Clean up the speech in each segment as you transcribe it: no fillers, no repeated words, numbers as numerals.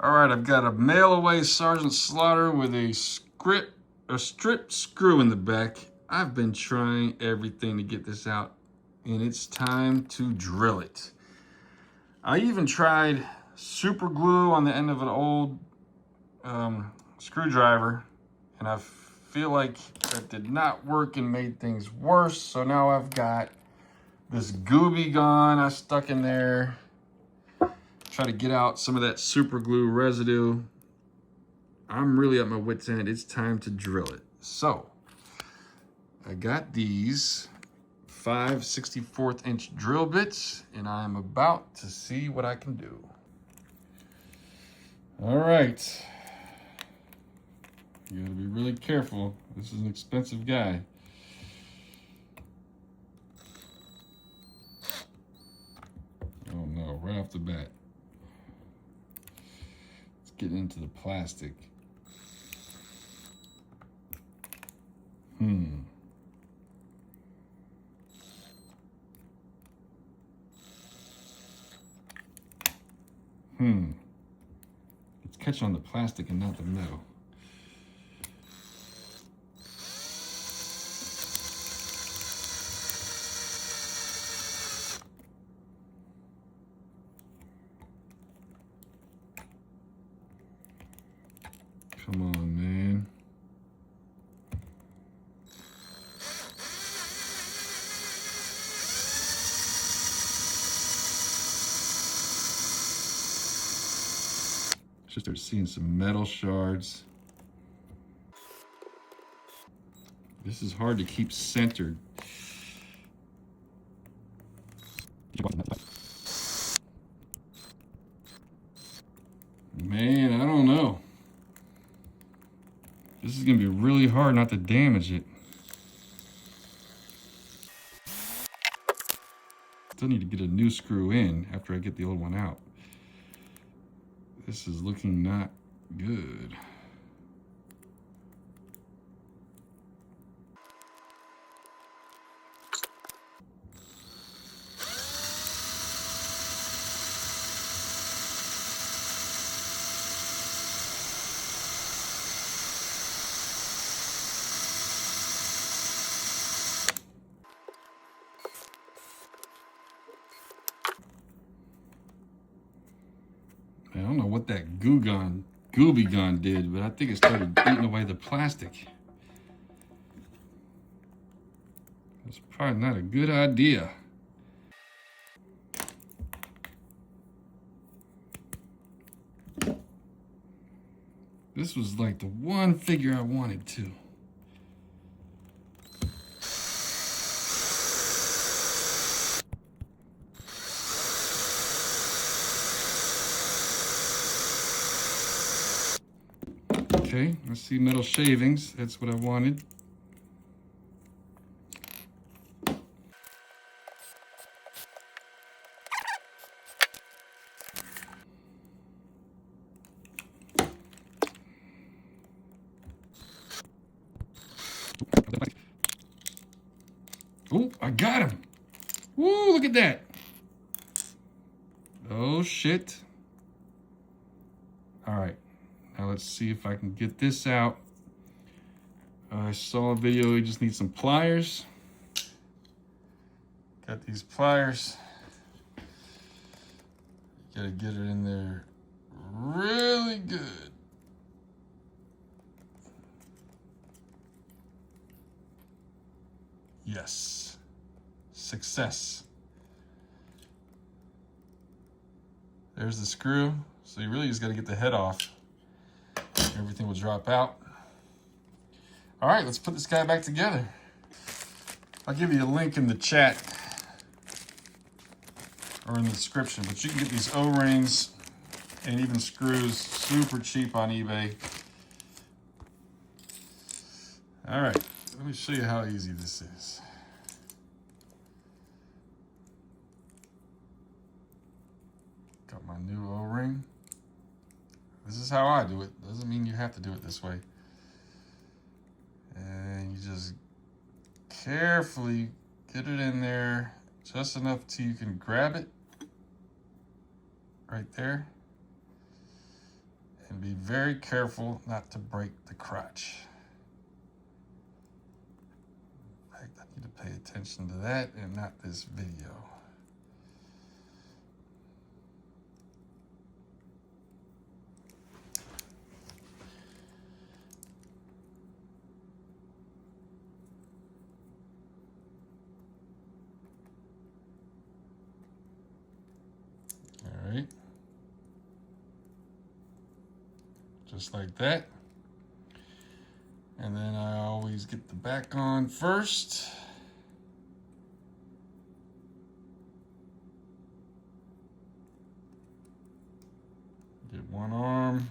All right, I've got a mail-away Sargeant Slaughter with a strip screw in the back. I've been trying everything to get this out, and it's time to drill it. I even tried super glue on the end of an old screwdriver, and I feel like that did not work and made things worse. So now I've got this gooby gun I stuck in there. Try to get out some of that super glue residue. I'm really at my wit's end. It's time to drill it. So I got these 5/64 inch drill bits, and I'm about to see what I can do. All right. You gotta be really careful. This is an expensive guy. Oh no, right off the bat. Let's get into the plastic. It's catching on the plastic and not the metal. Come on, man. Just start seeing some metal shards. This is hard to keep centered. Man, I don't know. This is gonna be really hard not to damage it. Still need to get a new screw in after I get the old one out. This is looking not good. I don't know what that gooby gun did, but I think it started eating away the plastic. It's probably not a good idea. This was like the one figure I wanted to. Okay, I see metal shavings. That's what I wanted. Oh, I got him. Woo, look at that. Oh, shit. All right. Now let's see if I can get this out. I saw a video, you just need some pliers. Got these pliers. You gotta get it in there really good. Yes. Success. There's the screw. So you really just gotta get the head off. Everything will drop out. All right, let's put this guy back together. I'll give you a link in the chat or in the description, but you can get these O-rings and even screws super cheap on eBay. All right, let me show you how easy this is. Got my new O-ring. This is how I do it. Doesn't mean you have to do it this way. And you just carefully get it in there just enough till you can grab it right there. be very careful not to break the crotch. In fact, I need to pay attention to that and not this video. All right. Just like that. And then I always get the back on first. Get one arm.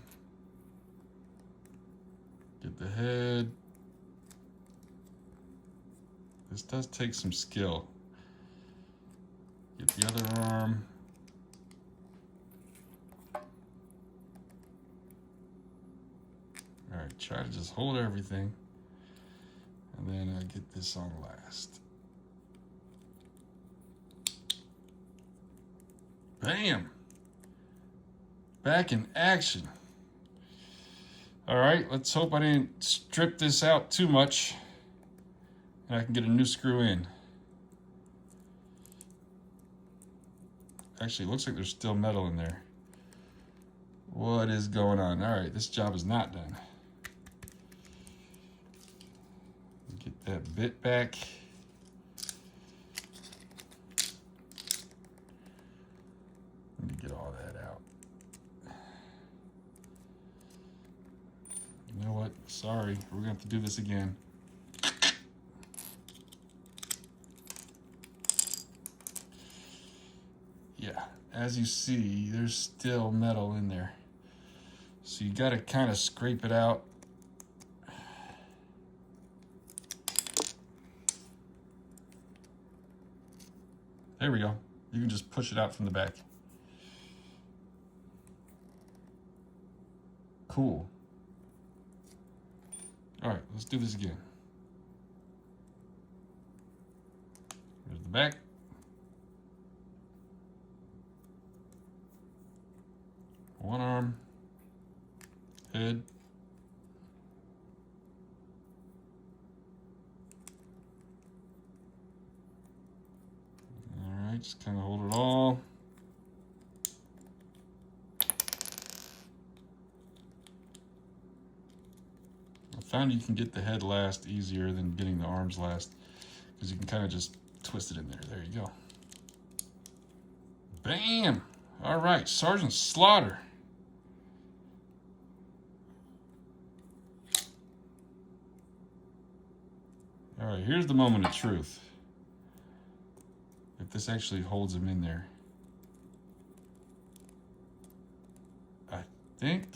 Get the head. This does take some skill. Get the other arm. All right, try to just hold everything. And then I get this on last. Bam! Back in action. All right, let's hope I didn't strip this out too much and I can get a new screw in. Actually, it looks like there's still metal in there. What is going on? All right, this job is not done. Get that bit back. Let me get all that out. You know what? Sorry, we're gonna have to do this again. Yeah, as you see, there's still metal in there. So you gotta kind of scrape it out. There we go. You can just push it out from the back. Cool. All right, let's do this again. There's the back. One arm, head. All right, just kind of hold it all. I found you can get the head last easier than getting the arms last because you can kind of just twist it in there. There you go. Bam! All right, Sargeant Slaughter. All right, here's the moment of truth. If this actually holds him in there. I think,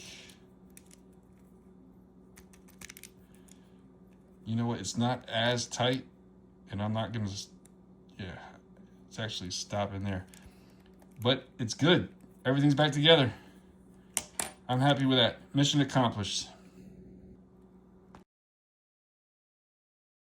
you know what, it's not as tight, and I'm not gonna, yeah, it's actually stopping there. But it's good. Everything's back together. I'm happy with that. Mission accomplished.